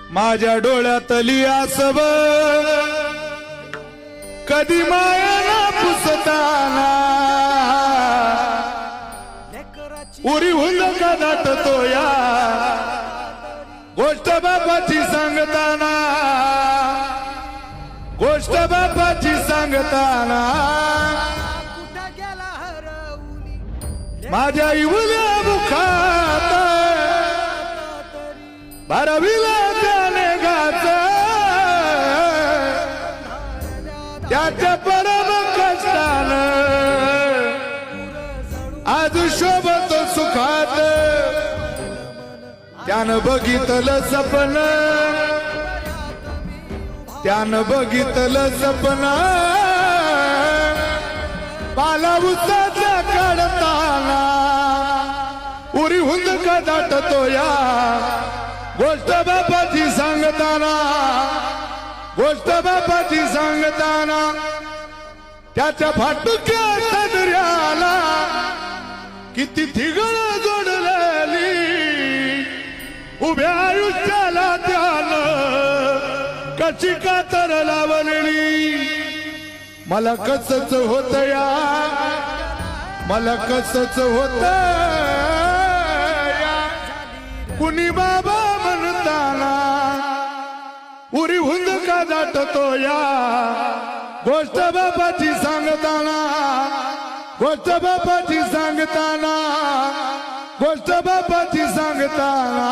माझ्या डोळ्यातली आसव कधी मायाला पुसताना उरी हुंद का दाटतो या गोष्ट बापाची सांगताना गोष्ट बापाची सांगताना माझ्या इवल्या मुखात बारावीला त्याने गाच त्याच्या परम कष्टान आज शोभतो सुखात त्यानं बघितलं सपन त्यानं बघितलं सपन पाला उसाचा काढताना उरी हुंद का दाटतो या गोष्ट बापाची सांगताना गोष्ट बापाची सांगताना त्याच्या फाटक्या सदऱ्याला किती थिगळ जोडलेली उभ्या आयुष्याला त्यानं कशी कातर लावलेली मला कसच होत या मला कसच होत या कुणी बाबा म्हणताना उरी हुंद का दाटतो या गोष्ट बापाची सांगताना गोष्ट बापाची सांगताना गोष्ट बापाची सांगताना